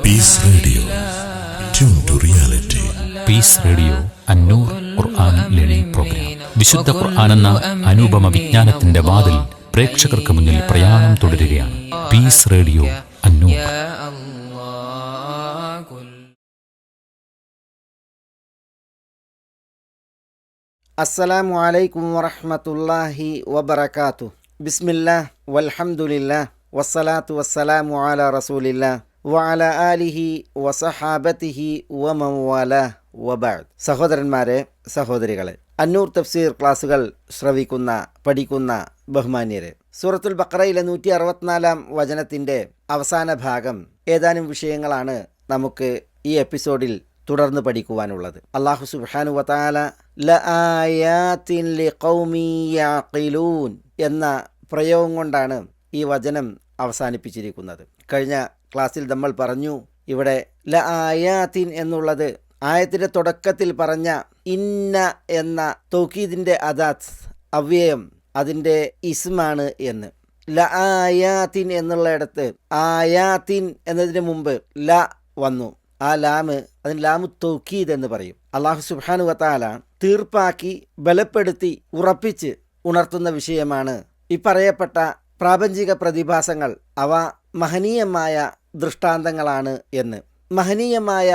Piece radio, tune to reality. Peace radio അന്നൂർ ഖുർആൻ learning program. വിശുദ്ധ ഖുർആൻ എന്ന അനുപമ വിജ്ഞാനത്തിന്റെ വാതിൽ പ്രേക്ഷകർക്ക് മുന്നിൽ പ്രയാണം തുടരുകയാണ്. പീസ് റേഡിയോ അന്നൂർ. അസ്സലാമു അലൈക്കും വറഹ്മത്തുള്ളാഹി വബറകാതുഹു. ബിസ്മില്ലാഹ് വൽഹംദുലില്ലാഹ് വസ്സലാത്തു വസ്സലാമു അലാ റസൂലില്ലാഹ് വഅലാ ആലിഹി വസഹാബത്തിഹി വമൻ വാലാഹ് വബഅദ്. സഹോദരന്മാരെ, സഹോദരികളെ, അന്നൂർ തഫ്സീർ ക്ലാസുകൾ ശ്രവിക്കുന്ന, പഠിക്കുന്ന ബഹുമാന്യരെ, സൂറത്തുൽ ബഖറയിലെ 164 വചനത്തിൻ്റെ അവസാന ഭാഗം ഏതാനും വിഷയങ്ങളാണ് നമുക്ക് ഈ എപ്പിസോഡിൽ തുടർന്ന് പഠിക്കുവാനുള്ളത്. അല്ലാഹു സുബ്ഹാനഹു വ തആല ലആയാത്തിൻ ലിഖൗമി യഅഖിലൂൻ എന്ന പ്രയോഗം കൊണ്ടാണ് ഈ വചനം അവസാനിപ്പിച്ചിരിക്കുന്നത്. കഴിഞ്ഞ ക്ലാസ്സിൽ നമ്മൾ പറഞ്ഞു, ഇവിടെ ലആയാത്തിൻ എന്നുള്ളത് ആയത്തിൻ്റെ തുടക്കത്തിൽ പറഞ്ഞ ഇന്ന എന്ന തൗക്കീദിൻ്റെ അദാത്ത്, അവ്യയം, അതിൻ്റെ ഇസ്മാണ് എന്ന്. ലആയാത്തിൻ എന്നുള്ളയിടത്ത് ആയാത്തിൻ എന്നതിന് മുമ്പ് ല വന്നു. ആ ലാമ്, അതിന് ലാമു തൗക്കീദ് എന്ന് പറയും. അല്ലാഹു സുബ്ഹാനഹു വ തആല തീർപ്പാക്കി, ബലപ്പെടുത്തി, ഉറപ്പിച്ച് ഉണർത്തുന്ന വിഷയമാണ് ഈ പറയപ്പെട്ട പ്രാപഞ്ചിക പ്രതിഭാസങ്ങൾ. അവ മഹനീയമായ ദൃഷ്ടാന്തങ്ങളാണ് എന്ന്. മഹനീയമായ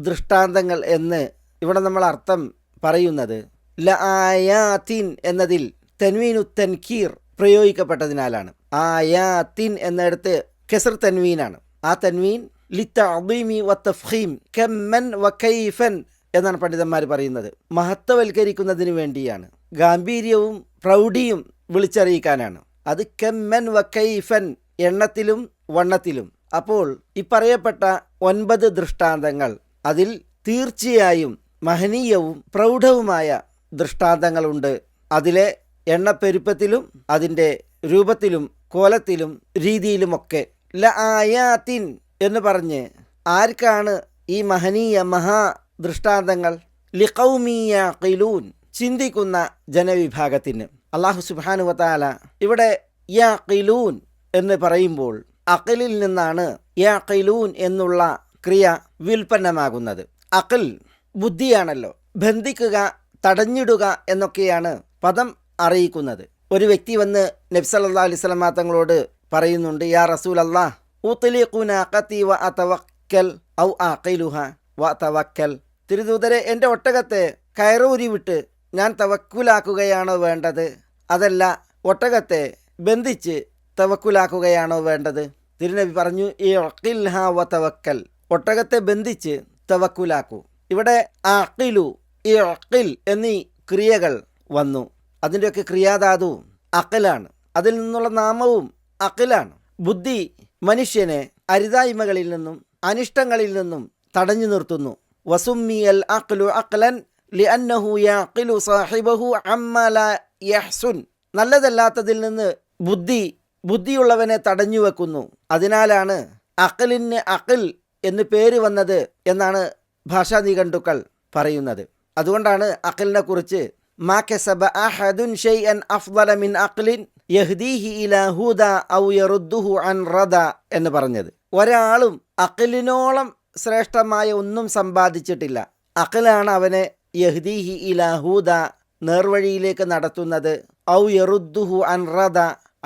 ദൃഷ്ടാന്തങ്ങൾ എന്ന് ഇവിടെ നമ്മൾ അർത്ഥം പറയുന്നത് ലആയാത്തിൻ എന്നതിൽ തൻവീനു തൻകീർ പ്രയോഗിക്കപ്പെട്ടതിനാലാണ്. ആയാത്തിൻ എന്നിടത്ത് കെസർ തൻവീനാണ്. ആ തൻവീൻ ലിത്തഅദീമി വത്തഫ്ഖീം കമ്മൻ വകൈഫൻ എന്നാണ് പണ്ഡിതന്മാർ പറയുന്നത്. മഹത്വവൽക്കരിക്കുന്നതിന് വേണ്ടിയാണ്, ഗാംഭീര്യവും പ്രൗഢിയും വിളിച്ചറിയിക്കാനാണ്. അത് കമ്മൻ വകൈഫൻ, എണ്ണത്തിലും വണ്ണത്തിലും. അപ്പോൾ ഈ പറയപ്പെട്ട 9 ദൃഷ്ടാന്തങ്ങൾ, അതിൽ തീർച്ചയായും മഹനീയവും പ്രൗഢവുമായ ദൃഷ്ടാന്തങ്ങളുണ്ട്. അതിലെ എണ്ണപ്പെരുപ്പത്തിലും അതിൻ്റെ രൂപത്തിലും കോലത്തിലും രീതിയിലുമൊക്കെ. ലആയാത്തിൻ എന്ന് പറഞ്ഞ് ആർക്കാണ് ഈ മഹനീയ മഹാ ദൃഷ്ടാന്തങ്ങൾ? ലിഖൗമി യഅഖിലൂൻ, ചിന്തിക്കുന്ന ജനവിഭാഗത്തിന്. അല്ലാഹു സുബ്ഹാനഹു വ തആല ഇവിടെ യഅഖിലൂൻ എന്ന് പറയുമ്പോൾ അഖിലിൽ നിന്നാണ് യഅഖിലൂൻ എന്നുള്ള ക്രിയ വ്യുൽപ്പന്നമാകുന്നത്. അഖിൽ ബുദ്ധിയാണല്ലോ. ബന്ധിക്കുക, തടഞ്ഞിടുക എന്നൊക്കെയാണ് പദം അറിയിക്കുന്നത്. ഒരു വ്യക്തി വന്ന് നബി സല്ലല്ലാഹു അലൈഹി വസല്ലം തങ്ങളോട് പറയുന്നുണ്ട്, യാ റസൂലല്ലാഹ് ഉത്ലിഖു നാഖതി വ അതവക്കൽ ഔ അഖിലുഹ വ അതവക്കൽ. തിരുദൂതരെ, എൻ്റെ ഒട്ടകത്തെ കയറൂരി വിട്ട് ഞാൻ തവക്കുലാക്കുകയാണോ വേണ്ടത്, അതല്ല ഒട്ടകത്തെ ബന്ധിച്ച് തവക്കുലാക്കുകയാണോ വേണ്ടത്? തിരുനബി പറഞ്ഞു, ഇഖിൽഹ വ തവക്കൽ, ഒട്ടകത്തെ ബന്ധിച്ച് തവക്കുലാക്കൂ. ഇവിടെ അഖിലു, ഇഖിൽ എന്നീ ക്രിയകൾ വന്നു. അതിൻ്റെയൊക്കെ ക്രിയാധാതു അഖിലാണ്. അതിൽ നിന്നുള്ള നാമവും അഖിലാണ്. ബുദ്ധി മനുഷ്യനെ അരുതായ്മകളിൽ നിന്നും അനിഷ്ടങ്ങളിൽ നിന്നും തടഞ്ഞു നിർത്തുന്നു. വസുമ്മിയൽ അഖ്ലു അഖ്ലൻ ലിഅന്നഹു യഅഖിലു സാഹിബഹു അമ്മാ ലാ യഹ്സുൻ. നല്ലതല്ലാത്തതിൽ നിന്ന് ബുദ്ധിയുള്ളവനെ തടഞ്ഞു വെക്കുന്നു. അതിനാലാണ് അഖിലിന് അഖിൽ എന്ന് പേര് വന്നത് എന്നാണ് ഭാഷാ നിഘണ്ടുക്കൾ പറയുന്നത്. അതുകൊണ്ടാണ് അഖിലിനെ കുറിച്ച് മാ കസബ അഹദുൻ ഷൈഅൻ അഫ്ളല മിൻ അഖ്ലിൻ യഹ്ദീഹി ഇലാ ഹുദ ഔ യറുദ്ദുഹു അൻ റദ എന്ന് പറഞ്ഞത്. ഒരാളും അഖിലിനോളം ശ്രേഷ്ഠമായ ഒന്നും സമ്പാദിച്ചിട്ടില്ല. അഖിലാണ് അവനെ യഹ്ദീഹി ഇലാ ഹുദ, നേർവഴിയിലേക്ക് നടത്തുന്നത്, ഔ യറുദ്ദുഹു അൻ റദ,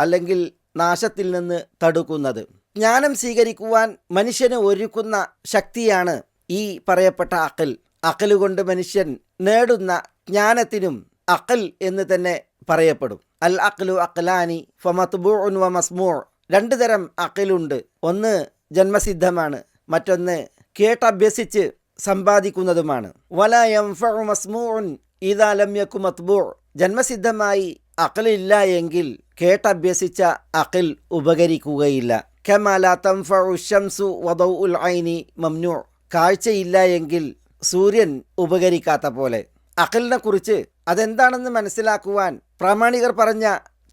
അല്ലെങ്കിൽ നാശത്തിൽ നിന്ന് തടുക്കുന്നത്. ജ്ഞാനം സ്വീകരിക്കുവാൻ മനുഷ്യന് ഒരുക്കുന്ന ശക്തിയാണ് ഈ പറയപ്പെട്ട അഖിൽ. അഖിൽ കൊണ്ട് മനുഷ്യൻ നേടുന്ന ജ്ഞാനത്തിനും അഖിൽ എന്ന് തന്നെ പറയപ്പെടും. അൽ അഖ്ലു അഖ്ലാനി ഫമത്ബൂഉൻ വ മസ്മൂഉ. 2 തരം അഖിലുണ്ട്. ഒന്ന് ജന്മസിദ്ധമാണ്, മറ്റൊന്ന് കേട്ടഭ്യസിച്ച് സമ്പാദിക്കുന്നതുമാണ്. വലാ യൻഫഉ മസ്മൂഉൻ ഇദാ ലം യകു മത്ബൂഉ. ജന്മസിദ്ധമായി അഖിലില്ല എങ്കിൽ കേട്ടഭ്യസിച്ച അഖിൽ ഉപകരിക്കുകയില്ല. കമാ ലാ തൻഫഉ ശംസു വ ദൗഉൽ ഐനി മംനൂഉ. കാഴ്ചയില്ല എങ്കിൽ സൂര്യൻ ഉപകരിക്കാത്ത പോലെ. അഖിലിനെ കുറിച്ച് അതെന്താണെന്ന് മനസ്സിലാക്കുവാൻ പ്രാമാണികർ പറഞ്ഞ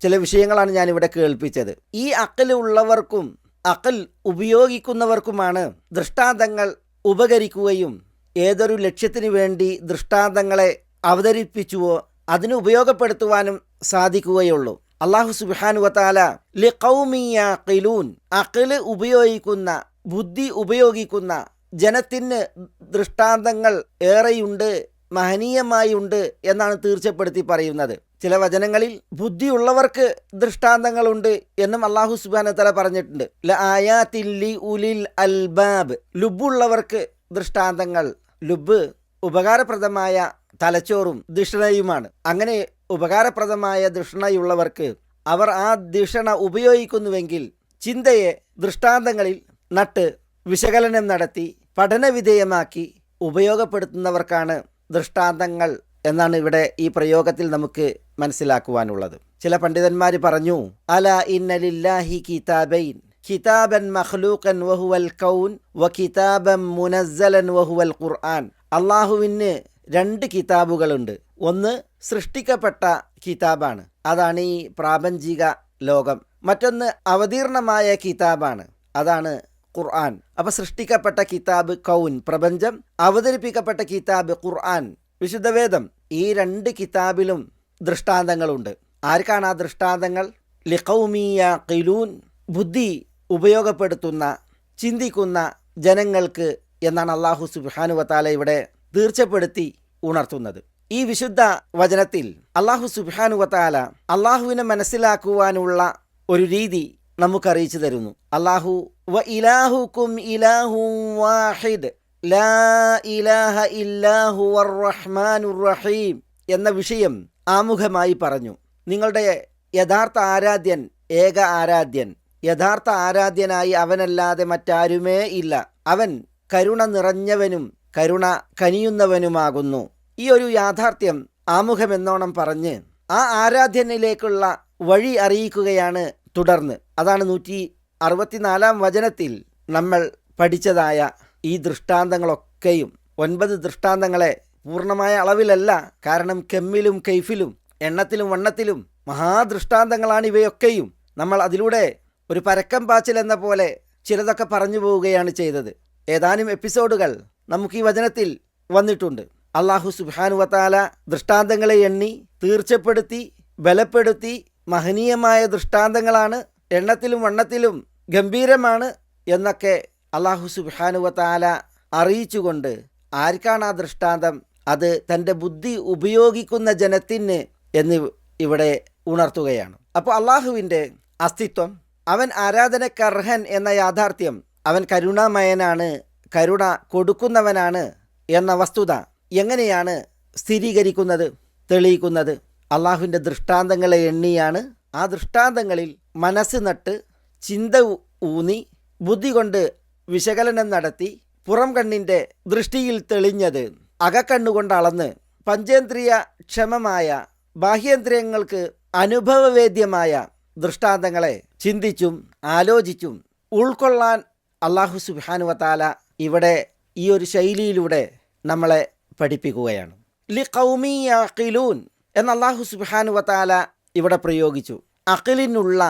ചില വിഷയങ്ങളാണ് ഞാനിവിടെ കേൾപ്പിച്ചത്. ഈ അഖിൽ ഉള്ളവർക്കും അഖിൽ ഉപയോഗിക്കുന്നവർക്കുമാണ് ദൃഷ്ടാന്തങ്ങൾ ഉപകരിക്കുകയും ഏതൊരു ലക്ഷ്യത്തിന് വേണ്ടി ദൃഷ്ടാന്തങ്ങളെ അവതരിപ്പിച്ചുവോ അതിന് ഉപയോഗപ്പെടുത്തുവാനും സാധിക്കുകയുള്ളൂ. അല്ലാഹു സുബ്ഹാനഹു വ തആല ലിഖൗമി യഅഖിലൂൻ, അഖിൽ ഉപയോഗിക്കുന്ന ബുദ്ധി ഉപയോഗിക്കുന്ന ജനത്തിന് ദൃഷ്ടാന്തങ്ങൾ ഏറെയുണ്ട്, മഹനീയമായുണ്ട് എന്നാണ് തീർച്ചപ്പെടുത്തി പറയുന്നത്. ചില വചനങ്ങളിൽ ബുദ്ധിയുള്ളവർക്ക് ദൃഷ്ടാന്തങ്ങളുണ്ട് എന്നും അല്ലാഹു സുബ്ഹാനഹു വ തആല പറഞ്ഞിട്ടുണ്ട്. ലആയാതിൽ ലിഉലിൽ അൽബാബ്, ലുബ്ബുള്ളവർക്ക് ദൃഷ്ടാന്തങ്ങൾ. ലുബ്ബ് ഉപകാരപ്രദമായ തലച്ചോറും ദിഷണയുമാണ്. അങ്ങനെ ഉപകാരപ്രദമായ ദിഷണയുള്ളവർക്ക് അവർ ആ ദിഷണ ഉപയോഗിക്കുന്നുവെങ്കിൽ ചിന്തയെ ദൃഷ്ടാന്തങ്ങളിൽ നട്ട് വിശകലനം നടത്തി പഠനവിധേയമാക്കി ഉപയോഗപ്പെടുത്തുന്നവർക്കാണ് ദൃഷ്ടാന്തങ്ങൾ എന്നാണ് ഇവിടെ ഈ പ്രയോഗത്തിൽ നമുക്ക് മനസ്സിലാക്കുവാനുള്ളത്. ചില പണ്ഡിതന്മാർ പറഞ്ഞു, അല ഇന്ന ലില്ലാഹി കിതാബൈൻ, കിതാബൻ മഖ്ലൂഖൻ വഹുവൽ കൗൻ വ കിതാബൻ മുനസ്സലൻ വഹുവൽ ഖുർആൻ. അള്ളാഹുവിന് 2 കിതാബുകളുണ്ട്. ഒന്ന് സൃഷ്ടിക്കപ്പെട്ട കിതാബാണ്, അതാണ് ഈ പ്രാപഞ്ചിക ലോകം. മറ്റൊന്ന് അവതീർണമായ കിതാബാണ്, അതാണ് ഖുർആൻ. അപ്പോൾ സൃഷ്ടിക്കപ്പെട്ട കിതാബ് കൗൻ, പ്രപഞ്ചം, അവതരിപ്പിക്കപ്പെട്ട കിതാബ് ഖുർആൻ, വിശുദ്ധ വേദം. ഈ 2 കിതാബിലും ദൃഷ്ടാന്തങ്ങളുണ്ട്. ആർക്കാണ് ആ ദൃഷ്ടാന്തങ്ങൾ? ലിഖൗമി യഖിലൂൻ, ബുദ്ധി ഉപയോഗപ്പെടുത്തുന്ന ചിന്തിക്കുന്ന ജനങ്ങൾക്ക് എന്നാണ് അല്ലാഹു സുബ്ഹാനഹു വ തആല ഇവിടെ തീർച്ചപ്പെടുത്തി ഉണർത്തുന്നത്. ഈ വിശുദ്ധ വചനത്തിൽ അല്ലാഹു സുബ്ഹാനഹു വ തആല അല്ലാഹുവിനെ മനസ്സിലാക്കുവാനുള്ള ഒരു രീതി നമുക്കറിയിച്ചു തരുന്നു. അല്ലാഹു വ ഇലാഹുക്കും ഇലാഹുൻ വാഹിദ് ലാ ഇലാഹ ഇല്ലാ ഹുവർ റഹ്മാനുർ റഹീം എന്ന വിഷയം ആമുഖമായി പറഞ്ഞു. നിങ്ങളുടെ യഥാർത്ഥ ആരാധ്യൻ ഏക ആരാധ്യൻ, യഥാർത്ഥ ആരാധ്യനായി അവനല്ലാതെ മറ്റാരുമേ ഇല്ല. അവൻ കരുണ നിറഞ്ഞവനും കരുണ കനിയുന്നവനുമാകുന്നു. ഈ ഒരു യാഥാർത്ഥ്യം ആമുഖമെന്നോണം പറഞ്ഞ് ആ ആരാധ്യനിലേക്കുള്ള വഴി അറിയിക്കുകയാണ് തുടർന്ന്. അതാണ് 164 വചനത്തിൽ നമ്മൾ പഠിച്ചതായ ഈ ദൃഷ്ടാന്തങ്ങളൊക്കെയും. 9 ദൃഷ്ടാന്തങ്ങളെ പൂർണ്ണമായ അളവിലല്ല, കാരണം കെമ്മിലും കൈഫിലും എണ്ണത്തിലും വണ്ണത്തിലും മഹാദൃഷ്ടാന്തങ്ങളാണ് ഇവയൊക്കെയും. നമ്മൾ അതിലൂടെ ഒരു പരക്കം പാച്ചിൽ എന്ന പോലെ ചിലതൊക്കെ പറഞ്ഞു പോവുകയാണ് ചെയ്തത്. ഏതാനും എപ്പിസോഡുകൾ നമുക്ക് ഈ വചനത്തിൽ വന്നിട്ടുണ്ട്. അല്ലാഹു സുബ്ഹാനഹു വ തആല ദൃഷ്ടാന്തങ്ങളെ എണ്ണി തീർച്ചപ്പെടുത്തി ബലപ്പെടുത്തി മഹനീയമായ ദൃഷ്ടാന്തങ്ങളാണ്, എണ്ണത്തിലും വണ്ണത്തിലും ഗംഭീരമാണ് എന്നൊക്കെ അല്ലാഹു സുബ്ഹാനഹു വ തആല അറിയിച്ചുകൊണ്ട് ആർക്കാണ് ആ ദൃഷ്ടാന്തം? അത് തൻ്റെ ബുദ്ധി ഉപയോഗിക്കുന്ന ജനത്തിന് എന്ന് ഇവിടെ ഉണർത്തുകയാണ്. അപ്പോൾ അള്ളാഹുവിൻ്റെ അസ്തിത്വം, അവൻ ആരാധനക്കർഹൻ എന്ന യാഥാർത്ഥ്യം, അവൻ കരുണാമയനാണ്, കരുണ കൊടുക്കുന്നവനാണ് എന്ന വസ്തുത എങ്ങനെയാണ് സ്ഥിരീകരിക്കുന്നത്, തെളിയിക്കുന്നത്? അള്ളാഹുവിൻ്റെ ദൃഷ്ടാന്തങ്ങളെ എണ്ണിയാണ്. ആ ദൃഷ്ടാന്തങ്ങളിൽ മനസ്സ് നട്ട് ചിന്ത ഊന്നി ബുദ്ധി കൊണ്ട് വിശകലനം നടത്തി പുറം കണ്ണിൻ്റെ ദൃഷ്ടിയിൽ തെളിഞ്ഞത് അകക്കണ്ണുകൊണ്ട് അളന്ന് പഞ്ചേന്ദ്രിയ ക്ഷമമായ ബാഹ്യേന്ദ്രിയങ്ങൾക്ക് അനുഭവവേദ്യമായ ദൃഷ്ടാന്തങ്ങളെ ചിന്തിച്ചും ആലോചിച്ചും ഉൾക്കൊള്ളാൻ അല്ലാഹു സുബ്ഹാനഹു വ തആല ഇവിടെ ഈ ഒരു ശൈലിയിലൂടെ നമ്മളെ പഠിപ്പിക്കുകയാണ്. ലിഖൗമി യഖിലൂൻ എന്ന് അല്ലാഹു സുബ്ഹാനഹു വ തആല ഇവിടെ പ്രയോഗിച്ചു. അഖിലിനുള്ള,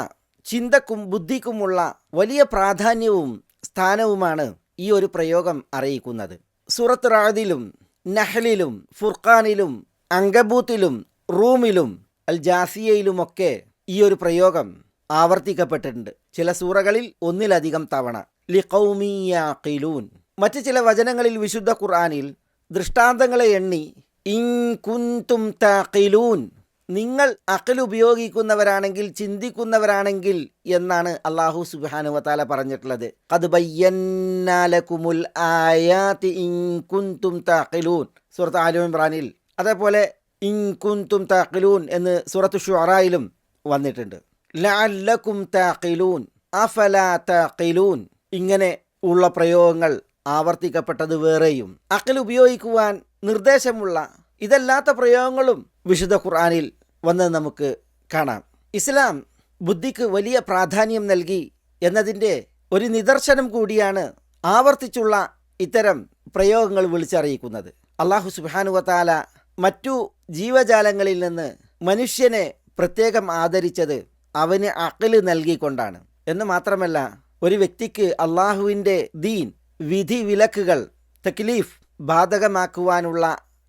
ചിന്തക്കും ബുദ്ധിക്കുമുള്ള വലിയ പ്രാധാന്യവും സ്ഥാനവുമാണ് ഈ ഒരു പ്രയോഗം അറിയിക്കുന്നത്. സൂറത്ത് റഅദിലും നഹ്ലിലും ഫുർഖാനിലും അങ്കബൂത്തിലും റൂമിലും അൽ ജാസിയയിലുമൊക്കെ ഈ ഒരു പ്രയോഗം ആവർത്തിക്കപ്പെട്ടിട്ടുണ്ട്. ചില സൂറകളിൽ ഒന്നിലധികം തവണ. ലിഖൗമി യഖിലൂൻ. മറ്റ് ചില വചനങ്ങളിൽ വിശുദ്ധ ഖുർആനിൽ ദൃഷ്ടാന്തങ്ങളെ എണ്ണി ഇൻ കുൻതും തഖിലൂൻ, നിങ്ങൾ അഖിൽ ഉപയോഗിക്കുന്നവരാണെങ്കിൽ, ചിന്തിക്കുന്നവരാണെങ്കിൽ എന്നാണ് അല്ലാഹു സുബ്ഹാനഹു വ തആല പറഞ്ഞിട്ടുള്ളത്. ഖദ് ബയ്യന്നാ ലകുമുൽ ആയാതി ഇൻ കുൻതും തഖിലൂൻ സൂറത്ത് ആലി ഇംറാനിൽ. അതേപോലെ ഇൻ കുൻതും തഖിലൂൻ എന്ന് സൂറത്ത് ശുഅറായിലും വന്നിട്ടുണ്ട്. ലഅല്ലകും തഖിലൂൻ അഫലാ തഖിലൂൻ, ഇങ്ങനെ ഉള്ള പ്രയോഗങ്ങൾ ആവർത്തിക്കപ്പെട്ടത് വേറെയും. അഖിൽ ഉപയോഗിക്കുവാൻ നിർദ്ദേശമുള്ള ഇതല്ലാത്ത പ്രയോഗങ്ങളും വിശുദ്ധ ഖുർആനിൽ വന്ന് നമുക്ക് കാണാം. ഇസ്ലാം ബുദ്ധിക്ക് വലിയ പ്രാധാന്യം നൽകി എന്നതിൻ്റെ ഒരു നിദർശനം കൂടിയാണ് ആവർത്തിച്ചുള്ള ഇത്തരം പ്രയോഗങ്ങൾ വിളിച്ചറിയിക്കുന്നത്. അല്ലാഹു സുബ്ഹാനഹു വ തആല മറ്റു ജീവജാലങ്ങളിൽ നിന്ന് മനുഷ്യനെ പ്രത്യേകം ആദരിച്ചത് അവന് അഖിൽ നൽകിക്കൊണ്ടാണ്. എന്ന് മാത്രമല്ല, ഒരു വ്യക്തിക്ക് അള്ളാഹുവിൻ്റെ ദീൻ, വിധി വിലക്കുകൾ, തക്ലീഫ് ബാധകമാക്കുവാനുള്ള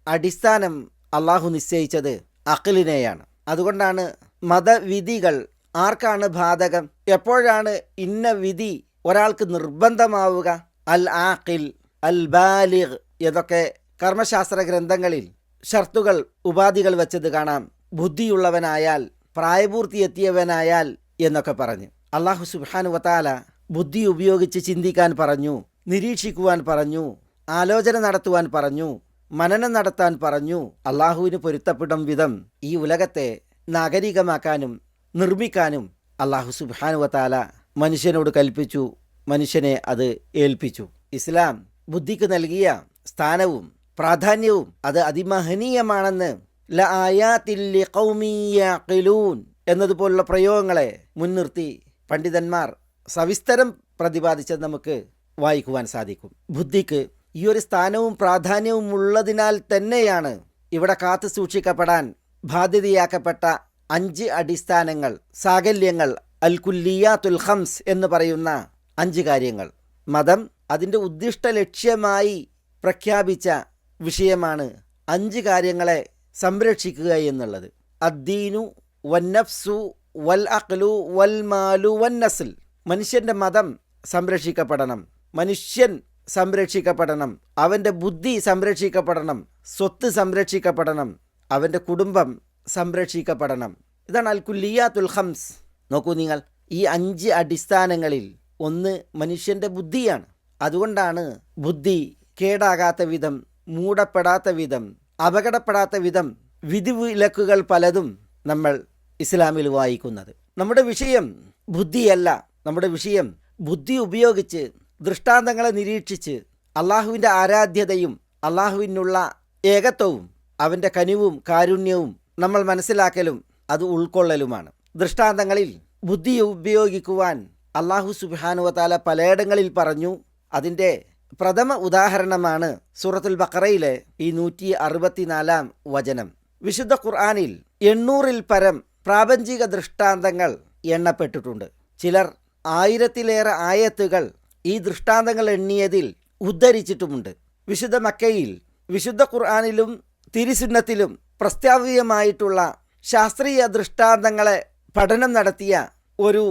അടിസ്ഥാനം അള്ളാഹു നിശ്ചയിച്ചത് അഖിലിനെയാണ്. അതുകൊണ്ടാണ് മതവിധികൾ ആർക്കാണ് ബാധകം, എപ്പോഴാണ് ഇന്ന വിധി ഒരാൾക്ക് നിർബന്ധമാവുക? അൽ ആഖിൽ, അൽ ബാലിഗ് എന്നൊക്കെ കർമ്മശാസ്ത്ര ഗ്രന്ഥങ്ങളിൽ ഷർത്തുകൾ, ഉപാധികൾ വെച്ചത് കാണാം. ബുദ്ധിയുള്ളവനായാൽ, പ്രായപൂർത്തിയെത്തിയവനായാൽ എന്നൊക്കെ പറഞ്ഞു. അല്ലാഹു സുബ്ഹാനഹു വതആല ബുദ്ധി ഉപയോഗിച്ച് ചിന്തിക്കാൻ പറഞ്ഞു, നിരീക്ഷിക്കുവാൻ പറഞ്ഞു, ആലോചന നടത്തുവാൻ പറഞ്ഞു, മനനം നടത്താൻ പറഞ്ഞു. അള്ളാഹുവിന് പൊരുത്തപ്പെടും വിധം ഈ ഉലകത്തെ നാഗരികമാക്കാനും നിർമ്മിക്കാനും അള്ളാഹു സുബ്ഹാനഹു വതആല മനുഷ്യനോട് കൽപ്പിച്ചു, മനുഷ്യനെ അത് ഏൽപ്പിച്ചു. ഇസ്ലാം ബുദ്ധിക്ക് നൽകിയ സ്ഥാനവും പ്രാധാന്യവും അത് അതിമഹനീയമാണെന്ന് ലആയാതിൽ ലിഖൗമി യഅഖിലൂൻ എന്നതുപോലുള്ള പ്രയോഗങ്ങളെ മുൻനിർത്തി പണ്ഡിതന്മാർ സവിസ്തരം പ്രതിപാദിച്ചത് നമുക്ക് വായിക്കുവാൻ സാധിക്കും. ബുദ്ധിക്ക് ഈ ഒരു സ്ഥാനവും പ്രാധാന്യവും ഉള്ളതിനാൽ തന്നെയാണ് ഇവിടെ കാത്തു സൂക്ഷിക്കപ്പെടാൻ ബാധ്യതയാക്കപ്പെട്ട 5 അടിസ്ഥാനങ്ങൾ, സാകല്യങ്ങൾ, അൽ കുല്ലിയാത്തുൽ ഖംസ് എന്ന് പറയുന്ന 5 കാര്യങ്ങൾ. മതം അതിൻ്റെ ഉദ്ദിഷ്ട ലക്ഷ്യമായി പ്രഖ്യാപിച്ച വിഷയമാണ് 5 കാര്യങ്ങളെ സംരക്ഷിക്കുക എന്നുള്ളത്. അദ്ദീനു വന്നഫ്സു വൽ അഖ്ലു വൽ മാലു വന്നസ്ൽ. മനുഷ്യൻ്റെ മതം സംരക്ഷിക്കപ്പെടണം, മനുഷ്യൻ സംരക്ഷിക്കപ്പെടണം, അവൻ്റെ ബുദ്ധി സംരക്ഷിക്കപ്പെടണം, സ്വത്ത് സംരക്ഷിക്കപ്പെടണം, അവൻ്റെ കുടുംബം സംരക്ഷിക്കപ്പെടണം. ഇതാണ് അൽ കുല്ലിയാത്തുൽ ഖംസ്. നോക്കൂ നിങ്ങൾ, ഈ 5 അടിസ്ഥാനങ്ങളിൽ ഒന്ന് മനുഷ്യൻ്റെ ബുദ്ധിയാണ്. അതുകൊണ്ടാണ് ബുദ്ധി കേടാകാത്ത വിധം, മൂടപ്പെടാത്ത വിധം, അപകടപ്പെടാത്ത വിധം വിധിവിലക്കുകൾ പലതും നമ്മൾ ഇസ്ലാമിൽ വായിക്കുന്നത്. നമ്മുടെ വിഷയം ബുദ്ധിയല്ല. നമ്മുടെ വിഷയം ബുദ്ധി ഉപയോഗിച്ച് ദൃഷ്ടാന്തങ്ങളെ നിരീക്ഷിച്ച് അള്ളാഹുവിൻ്റെ ആരാധ്യതയും അള്ളാഹുവിനുള്ള ഏകത്വവും അവൻ്റെ കനിവും കാരുണ്യവും നമ്മൾ മനസ്സിലാക്കലും അത് ഉൾക്കൊള്ളലുമാണ്. ദൃഷ്ടാന്തങ്ങളിൽ ബുദ്ധി ഉപയോഗിക്കുവാൻ അള്ളാഹു സുബ്ഹാനഹു വതആല പലയിടങ്ങളിൽ പറഞ്ഞു. അതിൻ്റെ പ്രഥമ ഉദാഹരണമാണ് സൂറത്തുൽ ബഖറയിലെ ഈ 164 വചനം. വിശുദ്ധ ഖുർആനിൽ 800-ൽ പരം പ്രാപഞ്ചിക ദൃഷ്ടാന്തങ്ങൾ എണ്ണപ്പെട്ടിട്ടുണ്ട്. ചിലർ 1000-ലേറെ ആയത്തുകൾ ഈ ദൃഷ്ടാന്തങ്ങൾ എണ്ണിയതിൽ ഉദ്ധരിച്ചിട്ടുമുണ്ട്. വിശുദ്ധ മക്കയിൽ, വിശുദ്ധ ഖുർആനിലും തിരുസുന്നത്തിലും പ്രസ്താവ്യമായിട്ടുള്ള ശാസ്ത്രീയ ദൃഷ്ടാന്തങ്ങളെ പഠനം നടത്തിയ ഒരു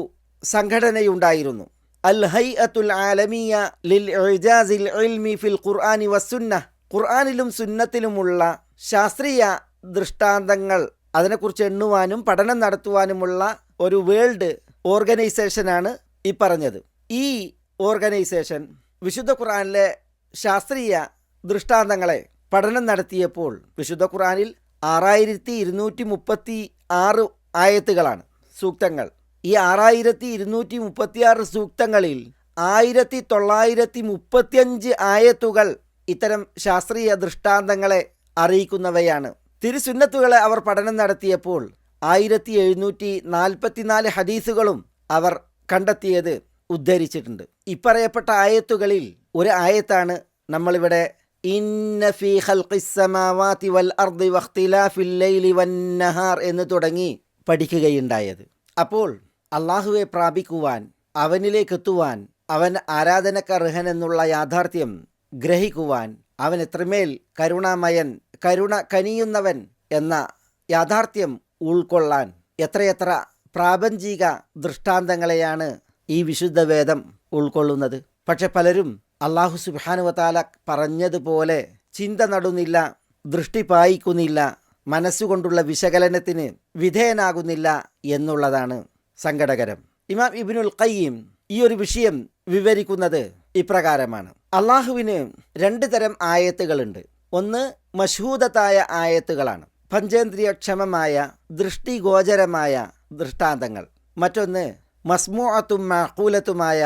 സംഘടനയുണ്ടായിരുന്നു. അൽ ഹൈഅത്തുൽ ആലമിയ ലിൽ ഇജാസിൽ ഇൽമി ഫിൽ ഖുർആനി വസ്സുന്നഹ്. ഖുർആനിലും സുന്നത്തിലുമുള്ള ശാസ്ത്രീയ ദൃഷ്ടാന്തങ്ങൾ അതിനെക്കുറിച്ച് എണ്ണുവാനും പഠനം നടത്തുവാനുമുള്ള ഒരു വേൾഡ് ഓർഗനൈസേഷനാണ് ഈ പറഞ്ഞത്. ഈ ഓർഗനൈസേഷൻ വിശുദ്ധ ഖുർആനിലെ ശാസ്ത്രീയ ദൃഷ്ടാന്തങ്ങളെ പഠനം നടത്തിയപ്പോൾ വിശുദ്ധ ഖുർആനിൽ 6236 ആയത്തുകളാണ്, സൂക്തങ്ങൾ. ഈ 6236 സൂക്തങ്ങളിൽ 1935 ആയത്തുകൾ ഇത്തരം ശാസ്ത്രീയ ദൃഷ്ടാന്തങ്ങളെ അറിയിക്കുന്നവയാണ്. തിരുസുന്നത്തുകളെ അവർ പഠനം നടത്തിയപ്പോൾ 1744 ഹദീസുകളും അവർ കണ്ടെത്തിയത് ഉദ്ധരിച്ചിട്ടുണ്ട്. ഇപ്പറയപ്പെട്ട ആയത്തുകളിൽ ഒരു ആയത്താണ് നമ്മളിവിടെ ഇന്ന ഫീ ഖൽഖിസ് സമാവാതി വൽ അർദി വഖ്തിലാഫിൽ ലൈലി വന്നഹാർ എന്ന് തുടങ്ങി പഠിക്കുകയുണ്ടായത്. അപ്പോൾ അള്ളാഹുവെ പ്രാപിക്കുവാൻ, അവനിലേക്ക് എത്തുവാൻ, അവൻ ആരാധനക്കർഹൻ എന്നുള്ള യാഥാർത്ഥ്യം ഗ്രഹിക്കുവാൻ, അവൻ എത്രമേൽ കരുണാമയൻ, കരുണ കനിയുന്നവൻ എന്ന യാഥാർത്ഥ്യം ഉൾക്കൊള്ളാൻ എത്രയെത്ര പ്രാപഞ്ചിക ദൃഷ്ടാന്തങ്ങളെയാണ് ഈ വിശുദ്ധ വേദം ഉൾക്കൊള്ളുന്നത്. പക്ഷെ പലരും അള്ളാഹു സുബ്ഹാനഹു വതആല പറഞ്ഞതുപോലെ ചിന്ത നടുന്നില്ല, ദൃഷ്ടി പായിക്കുന്നില്ല, മനസ്സുകൊണ്ടുള്ള വിശകലനത്തിന് വിധേയനാകുന്നില്ല എന്നുള്ളതാണ് സങ്കടകരം. ഇമാം ഇബ്നുൽ ഖയ്യിം ഈ ഒരു വിഷയം വിവരിക്കുന്നത് ഇപ്രകാരമാണ്. അള്ളാഹുവിന് 2 തരം ആയത്തുകളുണ്ട്. ഒന്ന് മശ്ഹൂദത്തായ ആയത്തുകളാണ്, പഞ്ചേന്ദ്രിയക്ഷമമായ ദൃഷ്ടിഗോചരമായ ദൃഷ്ടാന്തങ്ങൾ. മറ്റൊന്ന് മസ്മൂഅത്തും മഅഖൂലത്തുമായ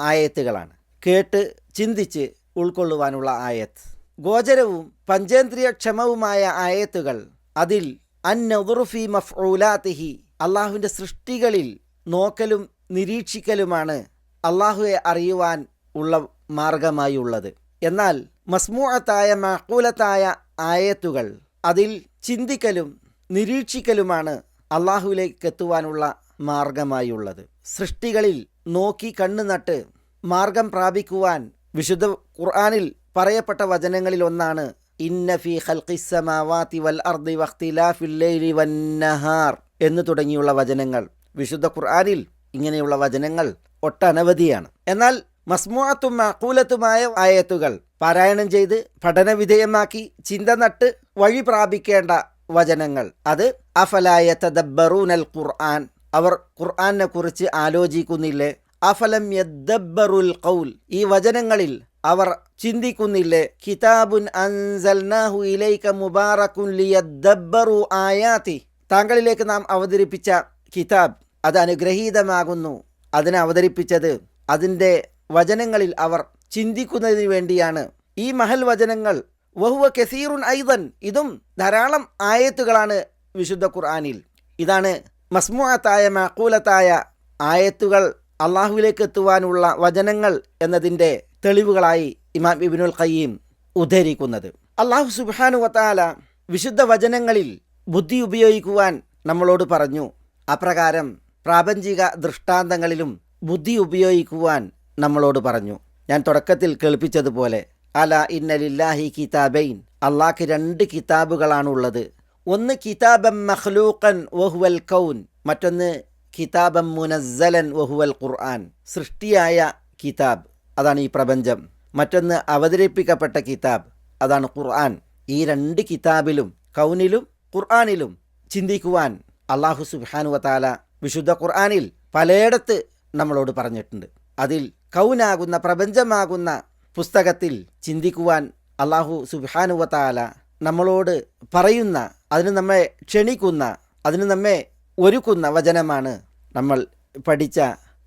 ആയത്തുകളാണ്, കേട്ട് ചിന്തിച്ച് ഉൾക്കൊള്ളുവാനുള്ള ആയത്ത്. ഗോചരവും പഞ്ചേന്ദ്രിയക്ഷമവുമായ ആയത്തുകൾ, അതിൽ അന്നദുറു ഫീ മഫ്ഊലാതിഹി, അള്ളാഹുവിൻ്റെ സൃഷ്ടികളിൽ നോക്കലും നിരീക്ഷിക്കലുമാണ് അള്ളാഹുവെ അറിയുവാൻ ഉള്ള മാർഗമായി ഉള്ളത്. എന്നാൽ മസ്മൂഅത്തായ മഅഖൂലത്തായ ആയത്തുകൾ, അതിൽ ചിന്തിക്കലും നിരീക്ഷിക്കലുമാണ് അള്ളാഹുവിലേക്ക് എത്തുവാനുള്ള മാർഗമായുള്ളത്. സൃഷ്ടികളിൽ നോക്കി കണ്ണു നട്ട് മാർഗം പ്രാപിക്കുവാൻ വിശുദ്ധ ഖുർആനിൽ പറയപ്പെട്ട വചനങ്ങളിൽ ഒന്നാണ് ഇന്ന ഫീ ഖൽഖിസ് സമാവാതി വൽ അർദി വഖ്തിലാഫിൽ ലൈലി വന്നഹാർ എന്ന് തുടങ്ങിയുള്ള വചനങ്ങൾ. വിശുദ്ധ ഖുർആനിൽ ഇങ്ങനെയുള്ള വചനങ്ങൾ ഒട്ടനവധിയാണ്. എന്നാൽ മസ്മുഅത്തും മഅഖൂലത്തുമായ ആയത്തുകൾ പാരായണം ചെയ്ത് പഠനവിധേയമാക്കി ചിന്ത നട്ട് വഴി പ്രാപിക്കേണ്ട വചനങ്ങൾ, അത് അഫലാ യതദബ്ബറൂനൽ ഖുർആൻ, അവർ ഖുർആനെ കുറിച്ച് ആലോചിക്കുന്നില്ലേ? അഫലം യദ്ദബ്ബറുൽ ഖൗൽ, ഈ വചനങ്ങളിൽ അവർ ചിന്തിക്കുന്നില്ലേ? കിതാബുൻ അൻസൽനാഹു ഇലൈക മുബാറകുൻ ലിയദ്ദബ്ബറു ആയാതി, താങ്കളിലേക്ക് നാം അവതരിപ്പിച്ച കിതാബ് അത് അനുഗ്രഹീതമാകുന്നു, അതിനെ അവതരിപ്പിച്ചത് അതിൻ്റെ വചനങ്ങളിൽ അവർ ചിന്തിക്കുന്നതിന് വേണ്ടിയാണ്. ഈ മഹൽ വചനങ്ങൾ വഹുവ കസീറുൻ ഐദൻ, ഇതും ധാരാളം ആയത്തുകളാണ് വിശുദ്ധ ഖുർആനിൽ. ഇതാണ് മസ്മുഅത്തായ മഅഖൂലത്തായ ആയത്തുകൾ അള്ളാഹുവിലേക്ക് എത്തുവാനുള്ള വചനങ്ങൾ എന്നതിൻ്റെ തെളിവുകളായി ഇമാം ഇബ്നുൽ ഖയ്യിം ഉദ്ധരിക്കുന്നത്. അള്ളാഹു സുബ്ഹാനഹു വ തആല വിശുദ്ധ വചനങ്ങളിൽ ബുദ്ധി ഉപയോഗിക്കുവാൻ നമ്മളോട് പറഞ്ഞു. അപ്രകാരം പ്രാപഞ്ചിക ദൃഷ്ടാന്തങ്ങളിലും ബുദ്ധി ഉപയോഗിക്കുവാൻ നമ്മളോട് പറഞ്ഞു. ഞാൻ തുടക്കത്തിൽ കേൾപ്പിച്ചതുപോലെ അല ഇന്ന ലില്ലാഹി കിതാബൈൻ, അള്ളാഹ്ക്ക് 2 കിതാബുകളാണുള്ളത്. ഒന്ന് കിതാബൻ മഖ്ലൂഖൻ വഹുവൽ കൗൻ, മറ്റൊന്ന് കിതാബൻ മുനസ്സലൻ വഹുവൽ ഖുർആൻ, സൃഷ്ടിയായ കിതാബ്, അതാണ് ഈ പ്രപഞ്ചം. മറ്റൊന്ന് അവതരിപ്പിക്കപ്പെട്ട കിതാബ്, അതാണ് ഖുർആൻ. ഈ 2 കിതാബിലും കൗനിലും ഖുർആനിലും ചിന്തിക്കുവാൻ അള്ളാഹു സുബ്ഹാനഹു വ തആല വിശുദ്ധ ഖുർആനിൽ പലയിടത്ത് നമ്മളോട് പറഞ്ഞിട്ടുണ്ട്. അതിൽ കൗനാകുന്ന പ്രപഞ്ചമാകുന്ന പുസ്തകത്തിൽ ചിന്തിക്കുവാൻ അള്ളാഹു സുബ്ഹാനഹു വ തആല നമ്മളോട് പറയുന്ന, അതിന് നമ്മെ ക്ഷണിക്കുന്ന, അതിന് നമ്മെ ഒരുക്കുന്ന വചനമാണ് നമ്മൾ പഠിച്ച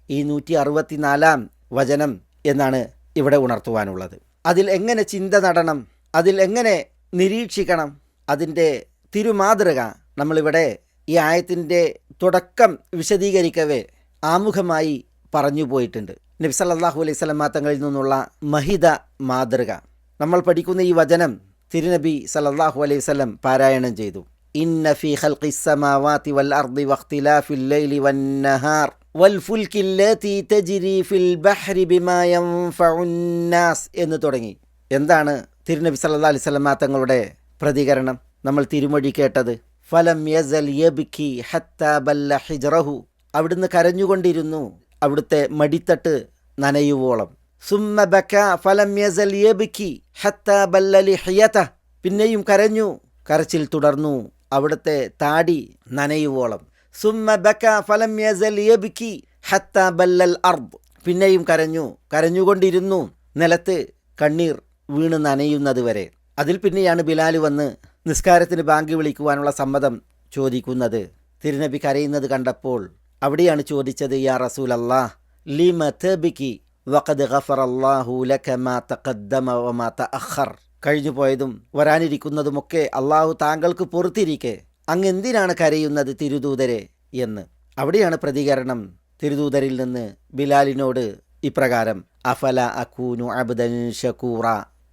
ഈ 164-ാം വചനം എന്നാണ് ഇവിടെ ഉണർത്തുവാനുള്ളത്. അതിൽ എങ്ങനെ ചിന്ത നടണം, അതിൽ എങ്ങനെ നിരീക്ഷിക്കണം, അതിൻ്റെ തിരുമാതൃക നമ്മളിവിടെ ഈ ആയത്തിൻ്റെ തുടക്കം വിശദീകരിക്കവേ ആമുഖമായി പറഞ്ഞു പോയിട്ടുണ്ട്. നബി സല്ലല്ലാഹു അലൈഹി വസല്ലം തങ്ങളിൽ നിന്നുള്ള മഹിത മാതൃക നമ്മൾ പഠിക്കുന്ന ഈ വചനം തിരുനബി സല്ലല്ലാഹു അലൈഹി വസല്ലം പാരായണം ചെയ്തു. ഇന്ന ഫീ ഖൽഖിസ് സമാവാതി വൽ അർദി വഖ്തിലാഫിൽ ലൈലി വൻ നഹാർ വൽ ഫുൽകില്ലതി തജ്രി ഫിൽ ബഹ്രി ബിമാ യൻഫഉൻ നാസ് എന്ന് തുടങ്ങി. എന്താണ് തിരുനബി സല്ലല്ലാഹു അലൈഹി വസല്ലം തങ്ങളുടെ പ്രതികരണം? നമ്മൾ തിരുമൊഴി കേട്ടത് ഫലം യസൽ യബ്കി ഹത്താ ബല്ല ഹിജ്റഹു, അവിടുന്ന് കരഞ്ഞുകൊണ്ടിരുന്നു അവിടുത്തെ മടിത്തട്ട് നനയുവോളം. സുമ്മ ബക ഫലം യസൽ യബ്കി ഹത്താ ബല്ല ലിഹ്യതഹു, പിന്നെയും കരഞ്ഞു, കരച്ചിൽ തുടർന്നു അവിടുത്തെ താടി നനയുവോളം. സുമ്മ ബക ഫലം യസൽ യബ്കി ഹത്താ ബല്ലൽ അർദ്, പിന്നെയും കരഞ്ഞു, കരഞ്ഞുകൊണ്ടിരുന്നു നിലത്ത് കണ്ണീർ വീണ് നനയുന്നത് വരെ. അതിൽ പിന്നെയാണ് ബിലാൽ വന്ന് നിസ്കാരത്തിന് ബാങ്ക് വിളിക്കുവാനുള്ള സമ്മതം ചോദിക്കുന്നത്. തിരുനബി കരയുന്നത് കണ്ടപ്പോൾ അവിടെയാണ് ചോദിച്ചത്, യാ റസൂലല്ലാഹ് ലിമ തബ്കി വഖദ് ഗഫറല്ലാഹു ലക മാ തഖദ്ദമ വമാ തഅഖർ, കഴിഞ്ഞു പോയതും വരാനിരിക്കുന്നതുമൊക്കെ അള്ളാഹു താങ്കൾക്ക് പൊറുത്തിരിക്കെ അങ്ങ് എന്തിനാണ് കരയുന്നത് തിരുദൂതരെ എന്ന്. അവിടെയാണ് പ്രതികരണം തിരുദൂതരിൽ നിന്ന് ബിലാലിനോട് ഇപ്രകാരം അഫല അകൂനു അബ്ദൻ ശകൂറ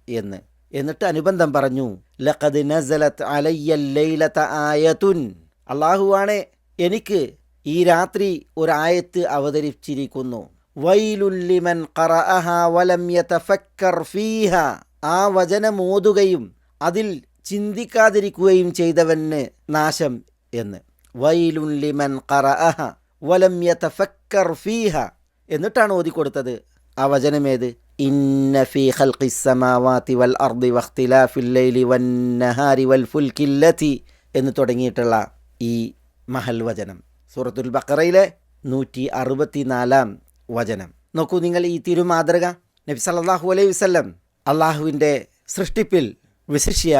എന്ന്. എന്നിട്ട് അനുബന്ധം പറഞ്ഞു, ലഖദ് നസലത് അലയ്യ ലൈലത ആയതുൻ, അള്ളാഹുവാണെ എനിക്ക് ഈ രാത്രി ഒരായത്ത് അവതരിച്ചിരിക്കുന്നു. വൈലുൽ ലിമൻ ഖറഅഹ വലം യതഫക്കർ ഫീഹ, ആ വചനം ഓതുകയും അതിൽ ചിന്തിക്കാതിരിക്കുകയും ചെയ്തവന് നാശം എന്ന്. വൈലുൽ ലിമൻ ഖറഅഹ വലം യതഫക്കർ ഫീഹ എന്നിട്ടാണ് ഓതിക്കൊടുത്തത്. ആ വചനമേത്? ഇന്ന ഫീ ഖൽഖിസ് സമാവാതി വൽ അർദി വഖ്തിലാഫിൽ ലൈലി വൻ നഹാരി വൽ ഫുൽകില്ലതി എന്ന് തുടങ്ങിയിട്ടുള്ള ഈ മഹൽ വചനം സൂറത്തുൽ ബഖറയിലെ 164-ാം വചനം. നോക്കൂ നിങ്ങൾ ഈ തിരുമാതൃക. നബി സല്ലല്ലാഹു അലൈഹി വസല്ലം അള്ളാഹുവിൻ്റെ സൃഷ്ടിപ്പിൽ വിശിഷ്യ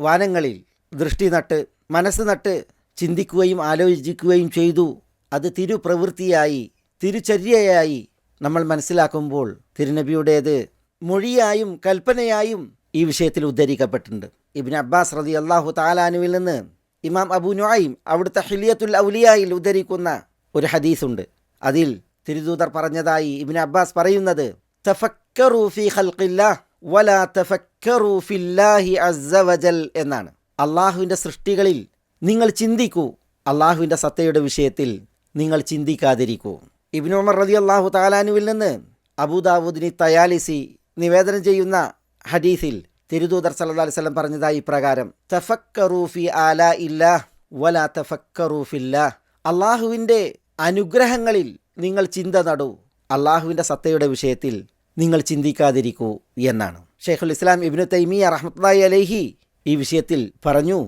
വാനങ്ങളിൽ ദൃഷ്ടി നട്ട് മനസ്സ് നട്ട് ചിന്തിക്കുകയും ആലോചിക്കുകയും ചെയ്തു. അത് തിരുപ്രവൃത്തിയായി തിരുചര്യയായി നമ്മൾ മനസ്സിലാക്കുമ്പോൾ തിരുനബിയുടേത് മൊഴിയായും കൽപ്പനയായും ഈ വിഷയത്തിൽ ഉദ്ധരിക്കപ്പെട്ടിട്ടുണ്ട്. ഇബ്നു അബ്ബാസ് റളിയല്ലാഹു തആല അൻഹുവിൽ നിന്ന് ഇമാം അബൂ നുഐം അവിടുത്തെ ഹിലിയത്തുൽ ഔലിയായിൽ ഉദ്ധരിക്കുന്ന ഒരു ഹദീസുണ്ട്. അതിൽ തിരുദൂതർ പറഞ്ഞതായി ഇബ്നു അബ്ബാസ് പറയുന്നത്, തഫക്കറു ഫീ ഖൽഖില്ലാഹ് വലാ തഫക്കറു ഫില്ലാഹി അസ്സ വജൽ എന്നാണ്. അള്ളാഹുവിൻ്റെ സൃഷ്ടികളിൽ നിങ്ങൾ ചിന്തിക്കൂ, അള്ളാഹുവിൻ്റെ സത്തയുടെ വിഷയത്തിൽ നിങ്ങൾ ചിന്തിക്കാതിരിക്കൂ. ഇബ്നു ഉമർ റളിയല്ലാഹു തആല അൻഹുവിൽ നിന്ന് അബൂദാവൂദിനി തയാലിസി നിവേദനം ചെയ്യുന്ന ഹദീസിൽ തിരുദൂതർ സല്ലല്ലാഹു അലൈഹി വസല്ലം പറഞ്ഞതായി പ്രകാരം, തഫക്കറു ഫി ആലാ ഇല്ലാഹ് വലാ തഫക്കറു ഫില്ലാഹ്, അള്ളാഹുവിൻ്റെ അനുഗ്രഹങ്ങളിൽ നിങ്ങൾ ചിന്ത നടൂ, അള്ളാഹുവിൻ്റെ സത്തയുടെ വിഷയത്തിൽ നിങ്ങൾ ചിന്തിക്കാതിരിക്കൂ എന്നാണ്. ഷെയ്ഖുൽ ഇസ്ലാം ഇബ്നു തൈമിയ്യ റഹ്മത്തുള്ളാഹി അലൈഹി ഈ വിഷയത്തിൽ പറഞ്ഞു,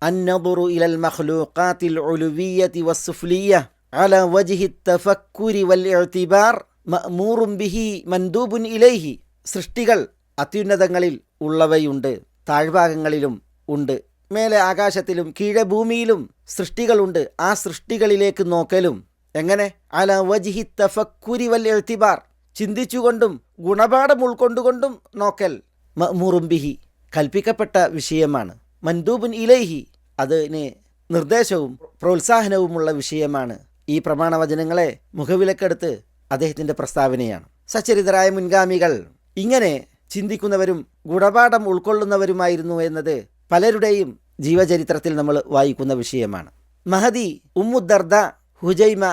അന്നദുറു ഇലൽ മഖ്ലൂഖാത്തിൽ ഉലുവിയ്യതി വസ്സുഫ്ലിയ്യ അലാ വജ്ഹി തഫക്കുരി വൽ ഇഅ്തിബാർ മഅ്മൂറുൻ ബിഹി മൻദൂബുൻ ഇലൈഹി. സൃഷ്ടികൾ അത്യുന്നതങ്ങളിൽ ഉള്ളവയുണ്ട്, താഴ്ഭാഗങ്ങളിലും ഉണ്ട്, മേലെ ആകാശത്തിലും കീഴെ ഭൂമിയിലും സൃഷ്ടികളുണ്ട്. ആ സൃഷ്ടികളിലേക്ക് നോക്കലും എങ്ങനെ? അലാ വജ്ഹി തഫക്കുരി വൽ ഇഅ്തിബാർ, ചിന്തിച്ചുകൊണ്ടും ഗുണപാഠം ഉൾക്കൊണ്ടുകൊണ്ടും നോക്കൽ. മഅ്മൂറുൻ ബിഹി, കൽപ്പിക്കപ്പെട്ട വിഷയമാണ്. മൻദൂബുൻ ഇലൈഹി, അതിന് നിർദ്ദേശവും പ്രോത്സാഹനവുമുള്ള വിഷയമാണ്. ഈ പ്രമാണവചനങ്ങളെ മുഖവിലക്കെടുത്ത് അദ്ദേഹത്തിൻ്റെ പ്രസ്താവനയാണ്. സച്ചരിതരായ മുൻഗാമികൾ ഇങ്ങനെ ചിന്തിക്കുന്നവരും ഗുണപാഠം ഉൾക്കൊള്ളുന്നവരുമായിരുന്നു എന്നത് പലരുടെയും ജീവചരിത്രത്തിൽ നമ്മൾ വായിക്കുന്ന വിഷയമാണ്. മഹദി, ഉമ്മുദ്ദർദ, ഹുജൈമ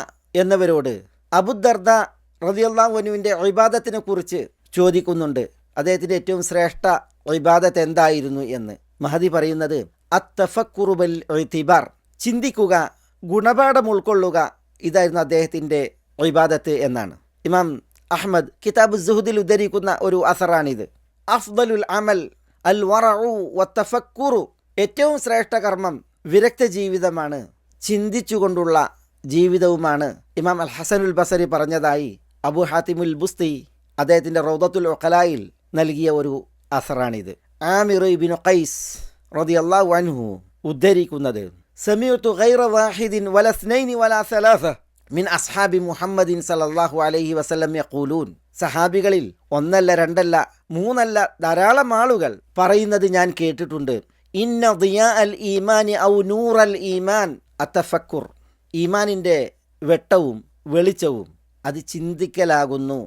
എന്നിവരോട് അബുദ്ദർദ റളിയല്ലാഹു അൻഹുവിൻ്റെ ഇബാദത്തിനെ കുറിച്ച് ചോദിക്കുന്നുണ്ട്. അദ്ദേഹത്തിൻ്റെ ഏറ്റവും ശ്രേഷ്ഠ ഇബാദത്ത് എന്തായിരുന്നു എന്ന്. മഹദി പറയുന്നത് അത്തഫക്കുറു ബിൽ ഇഅ്തിബാർ, ചിന്തിക്കുക, ഗുണപാഠം ഉൾക്കൊള്ളുക, ഇതായിരുന്നു അദ്ദേഹത്തിൻ്റെ ഇബാദത്ത് എന്നാണ്. ഇമാം അഹ്മദ് കിതാബ് സുഹുദിൽ ഉദ്ധരിക്കുന്ന ഒരു അസറാണിത്. അഫ്ദലുൽ അമൽ അൽ വറഉ വത്തഫക്കുറു, ഏറ്റവും ശ്രേഷ്ഠ കർമ്മം വിരക്ത ജീവിതമാണ്, ചിന്തിച്ചുകൊണ്ടുള്ള ജീവിതവുമാണ്. ഇമാം അൽ ഹസനുൽ ബസരി പറഞ്ഞതായി അബു ഹാത്തിമുൽ ബുസ്തി അദ്ദേഹത്തിൻ്റെ റൗദത്തുൽ ഉഖലായിൽ നൽകിയ ഒരു അസറാണിത്. ആമിർ ഇബ്നു ഖൈസ് റളിയല്ലാഹു അൻഹു ഉദ്ധരിക്കുന്നത്, സമീഅതു ഗൈറ വാഹിദിൻ വല ഇസ്നൈനി വല സലാസ മിൻ അസ്ഹാബി മുഹമ്മദിൻ സല്ലല്ലാഹു അലൈഹി വസല്ലം യഖൂലൂൻ, സഹാബികളിൽ ഒന്നല്ല രണ്ടല്ല മൂന്നല്ല ധാരാളം ആളുകൾ പറയുന്നത് ഞാൻ കേട്ടിട്ടുണ്ട്. ഇന്ന ദിയാ അൽ ഈമാനി ഔ നൂറൽ ഈമാൻ അത്തഫക്കുർ, ഈമാനിൻ്റെ വെട്ടവും വെളിച്ചവും അത് ചിന്തിക്കലാകുന്നു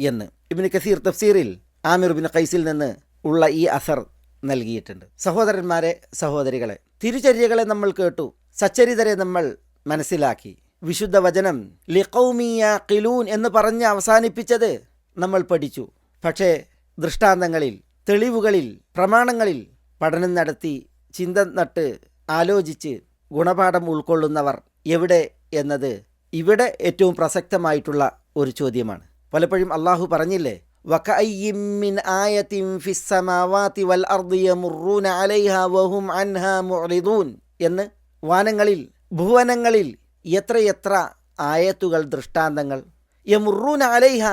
എന്ന് ഇബ്നു കസീർ തഫ്സീറിൽ ആമിർ ഇബ്നു ഖൈസിൽ നിന്ന് ഉള്ള ഈ അസർ നൽകിയിട്ടുണ്ട്. സഹോദരന്മാരെ, സഹോദരികളെ, തിരുചര്യകളെ നമ്മൾ കേട്ടു, സച്ചരിതരെ നമ്മൾ മനസ്സിലാക്കി. വിശുദ്ധ വചനം ലിഖൗമി യഖിലൂൻ എന്ന് പറഞ്ഞ് അവസാനിപ്പിച്ചത് നമ്മൾ പഠിച്ചു. പക്ഷേ ദൃഷ്ടാന്തങ്ങളിൽ, തെളിവുകളിൽ, പ്രമാണങ്ങളിൽ പഠനം നടത്തി ചിന്ത നട്ട് ആലോചിച്ച് ഗുണപാഠം ഉൾക്കൊള്ളുന്നവർ എവിടെ എന്നത് ഇവിടെ ഏറ്റവും പ്രസക്തമായിട്ടുള്ള ഒരു ചോദ്യമാണ്. പലപ്പോഴും അള്ളാഹു പറഞ്ഞില്ലേ, വകഅയ്യിൻ മിൻ ആയത്തിൻ ഫിസ് സമാവാതി വൽ അർദി യമുറൂന അലൈഹാ വഹും അൻഹാ മുഅ്രിദൂൻ എന്ന്. വാനങ്ങളിൽ ഭുവനങ്ങളിൽ എത്രയെത്ര ആയത്തുകൾ, ദൃഷ്ടാന്തങ്ങൾ. യമുറൂന അലൈഹ,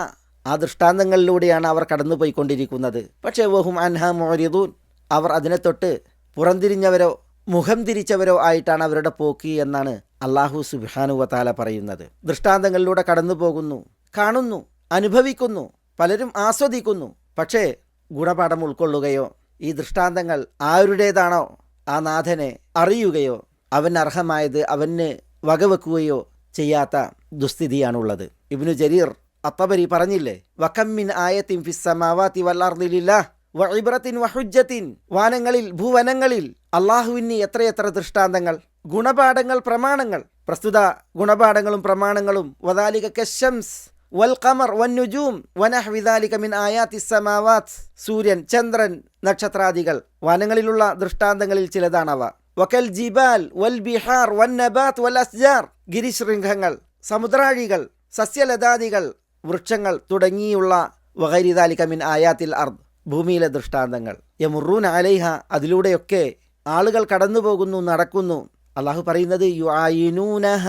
ആ ദൃഷ്ടാന്തങ്ങളിലൂടെയാണ് അവർ കടന്നുപോയിക്കൊണ്ടിരിക്കുന്നത്. പക്ഷേ വഹും അൻഹാ മുഅ്രിദൂൻ, അവർ അതിനെ തൊട്ട് പുറംതിരിഞ്ഞവരോ മുഖം തിരിച്ചവരോ ആയിട്ടാണ് അവരുടെ പോക്ക് എന്നാണ് അല്ലാഹു സുബ്ഹാനഹു വ തആല പറയുന്നത്. ദൃഷ്ടാന്തങ്ങളിലൂടെ കടന്നു പോകുന്നു, കാണുന്നു, അനുഭവിക്കുന്നു, പലരും ആസ്വദിക്കുന്നു. പക്ഷേ ഗുണപാഠം ഉൾക്കൊള്ളുകയോ ഈ ദൃഷ്ടാന്തങ്ങൾ ആരുടേതാണോ ആ നാഥനെ അറിയുകയോ അവന് അർഹമായത് അവന് വകവെക്കുകയോ ചെയ്യാത്ത ദുസ്ഥിതിയാണുള്ളത്. ഇബ്നു ജരീർ അത്തബരി പറഞ്ഞില്ലേ, വകം മിൻ ആയത്തിൻ ഫിസ് സമാവാതി വൽ അർദി ലില്ലാഹ് വഇബ്റത്തിൻ വഹുജ്ജത്തിൻ, വാനങ്ങളിൽ ഭൂവനങ്ങളിൽ അള്ളാഹുവിന് എത്രയെത്ര ദൃഷ്ടാന്തങ്ങൾ, ഗുണപാഠങ്ങൾ, പ്രമാണങ്ങൾ. പ്രസ്തുത ഗുണപാഠങ്ങളും പ്രമാണങ്ങളും വദാലിക കശംസ് വൽ ഖമർ വൻ നുജൂം വനഹ്വി ദാലിക മിൻ ആയാത്തിസ് സമാവാത്ത്, സൂര്യൻ, ചന്ദ്രൻ, നക്ഷത്രാദികൾ വാനങ്ങളിലുള്ള ദൃഷ്ടാന്തങ്ങളിൽ ചിലതാണവ. വകൽ ജിബാൽ വൽ ബിഹാർ വൻ നബാത്ത് വൽ അസ്ജാർ, ഗിരിശൃംഖങ്ങൾ, സമുദ്രാഴികൾ, സസ്യലതാദികൾ, വൃക്ഷങ്ങൾ തുടങ്ങിയുള്ള വഗൈരി ദാലിക മിൻ ആയാത്തിൽ അർദ്, ഭൂമിയിലെ ദൃഷ്ടാന്തങ്ങൾ. യമുറൂന അലൈഹ, അതിലൂടെയൊക്കെ ആളുകൾ കടന്നു പോകുന്നു, നടക്കുന്നു. അള്ളാഹു പറയുന്നത് യുആയിനൂനഹ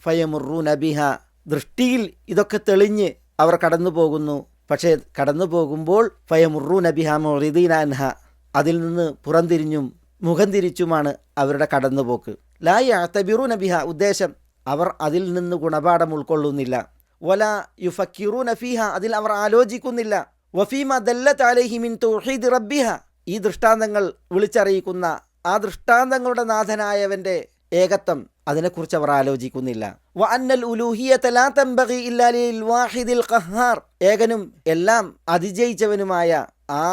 ഫയമുറൂന ബിഹ, ദൃഷ്ടിയിൽ ഇതൊക്കെ തെളിഞ്ഞ് അവർ കടന്നു പോകുന്നു. പക്ഷേ കടന്നു പോകുമ്പോൾ ഫയമുറൂന ബിഹ മുഅ്രിദീന അൻഹ, അതിൽ നിന്ന് പുറംതിരിഞ്ഞും മുഖം തിരിച്ചുമാണ് അവരുടെ കടന്നുപോക്ക്. ലാ യഅ്തബിറൂന ബിഹ, ഉദ്ദേശം അവർ അതിൽ നിന്ന് ഗുണപാഠം ഉൾക്കൊള്ളുന്നില്ല. വല യുഫക്കിറൂന ഫീഹ, അതിൽ അവർ ആലോചിക്കുന്നില്ല. വഫീമ ദല്ലത്ത് അലൈഹി മിൻ തൗഹീദ് റബ്ബിഹ, ഈ ദൃഷ്ടാന്തങ്ങൾ വിളിച്ചറിയിക്കുന്ന ആ ദൃഷ്ടാന്തങ്ങളുടെ നാഥനായവൻ്റെ ഏകത്വം, അതിനെക്കുറിച്ച് അവർ ആലോചിക്കുന്നില്ല. വ അന്നൽ ഉലൂഹിയ്യത ലാ തൻബഗി ഇല്ലാ ലിൽ വാഹിദിൽ ഖഹാർ, ഏകനും എല്ലാം അതിജയിച്ചവനുമായ ആ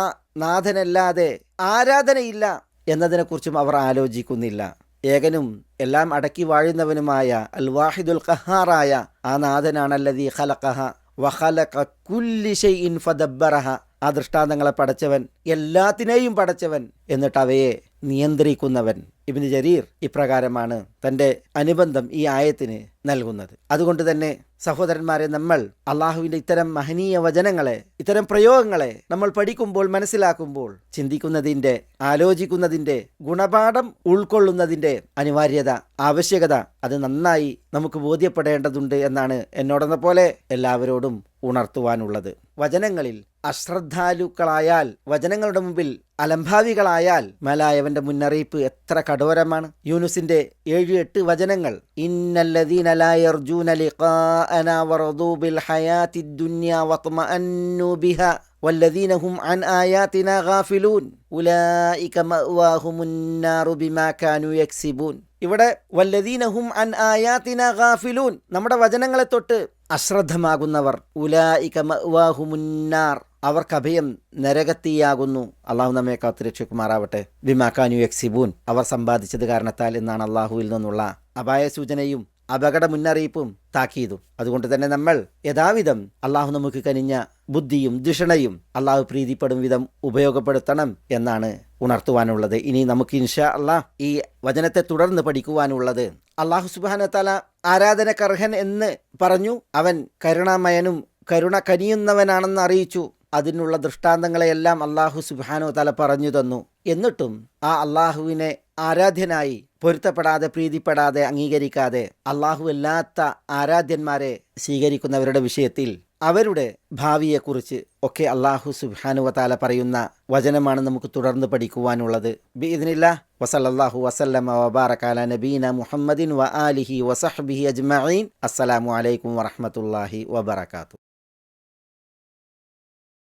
നാഥനല്ലാതെ ആരാധനയില്ല എന്നതിനെക്കുറിച്ചും അവർ ആലോചിക്കുന്നില്ല. ഏകനും എല്ലാം അടക്കി വാഴുന്നവനുമായ അൽ വാഹിദുൽ ഖഹാറായ ആ നാഥനാണല്ലദീ ഖലഖഹ വഖലഖ കുല്ലി ഷൈഇൻ ഫദബ്ബറഹ, ആ ദൃഷ്ടാന്തങ്ങളെ പടച്ചവൻ, എല്ലാത്തിനെയും പടച്ചവൻ, എന്നിട്ട് അവയെ നിയന്ത്രിക്കുന്നവൻ. ഇബ്നു ജരീർ ഇപ്രകാരമാണ് തൻ്റെ അനുബന്ധം ഈ ആയത്തിന് നൽകുന്നത്. അതുകൊണ്ട് തന്നെ സഹോദരന്മാരെ, നമ്മൾ അള്ളാഹുവിൻ്റെ ഇത്തരം മഹനീയ വചനങ്ങളെ, ഇത്തരം പ്രയോഗങ്ങളെ നമ്മൾ പഠിക്കുമ്പോൾ, മനസ്സിലാക്കുമ്പോൾ ചിന്തിക്കുന്നതിൻ്റെ, ആലോചിക്കുന്നതിൻ്റെ, ഗുണപാഠം ഉൾക്കൊള്ളുന്നതിൻ്റെ അനിവാര്യത, ആവശ്യകത അത് നന്നായി നമുക്ക് ബോധ്യപ്പെടേണ്ടതുണ്ട് എന്നാണ് എന്നോടെന്ന പോലെ എല്ലാവരോടും ഉണർത്തുവാനുള്ളത്. വചനങ്ങളിൽ അശ്രദ്ധാലുക്കളായാൽ, വചനങ്ങളുടെ മുമ്പിൽ അലംഭാവികളായാൽ മലായവന്റെ മുന്നറിയിപ്പ് എത്ര കഠോരമാണ്. യൂനുസിന്റെ 7-8 വചനങ്ങൾ, ഇന്നല്ലദീന ലാ യർജൂന ലിഖാഅനാ വറദൂ ബിൽ ഹയാത്തിദ് ദുനിയാ വത്മഅന്നു ബിഹാ വല്ലദീന ഹും അൻ ആയാതിനാ ഗാഫിലൂൻ ഉലൈക മഅവാഹുമുൻ നാറു ബിമാ കാനൂ യക്സിബൂൻ. ഇവിടെ വല്ലദീന ഹും അൻ ആയാതിനാ ഗാഫിലൂൻ, നമ്മുടെ വചനങ്ങളെ തൊട്ട് അശ്രദ്ധമാകുന്നവർ, ഉലൈക മഅവാഹുമുൻ നാർ, അവർക്ക് അഭയം നരകത്തിയാകുന്നു. അള്ളാഹു നമ്മെ കാത്തുരക്ഷിക്കുമാറാവട്ടെ. ബിമാ കാനൂ യക്സിബൂൻ, അവർ സമ്പാദിച്ചത് കാരണത്താൽ എന്നാണ് അള്ളാഹുവിൽ നിന്നുള്ള അപായ സൂചനയും അപകട മുന്നറിയിപ്പും താക്കീതും. അതുകൊണ്ട് തന്നെ നമ്മൾ യഥാവിധം അള്ളാഹു നമുക്ക് കനിഞ്ഞ ബുദ്ധിയും ധിഷണയും അള്ളാഹു പ്രീതിപ്പെടും വിധം ഉപയോഗപ്പെടുത്തണം എന്നാണ് ഉണർത്തുവാനുള്ളത്. ഇനി നമുക്ക് ഇൻഷാ അള്ളാഹ് ഈ വചനത്തെ തുടർന്ന് പഠിക്കുവാനുള്ളത്, അള്ളാഹു സുബ്ഹാനഹു വ തആല ആരാധനക്കർഹൻ എന്ന് പറഞ്ഞു, അവൻ കരുണാമയനും കരുണ കനിയുന്നവനാണെന്ന് അറിയിച്ചു. അതിനുള്ള ദൃഷ്ടാന്തങ്ങളെയെല്ലാം അള്ളാഹു സുബ്ഹാനഹു വ തആല പറഞ്ഞു തന്നു. എന്നിട്ടും ആ അള്ളാഹുവിനെ ആരാധ്യനായി പൊരുത്തപ്പെടാതെ, പ്രീതിപ്പെടാതെ, അംഗീകരിക്കാതെ അള്ളാഹു അല്ലാത്ത ആരാധ്യന്മാരെ സ്വീകരിക്കുന്നവരുടെ വിഷയത്തിൽ അവരുടെ ഭാവിയെക്കുറിച്ച് ഒക്കെ അള്ളാഹു സുബ്ഹാനഹു വ തആല പറയുന്ന വചനമാണ് നമുക്ക് തുടർന്ന് പഠിക്കുവാനുള്ളത്. ബിഇദ്നില്ലാഹ് വസല്ലല്ലാഹു വസല്ലമ വബാറക അലാ നബീന മുഹമ്മദിൻ വ ആലിഹി വസഹ്ബിഹി അജ്മഈൻ. അസ്സലാമു അലൈക്കും വറഹ്മത്തുള്ളാഹി വബറകാതുഹു.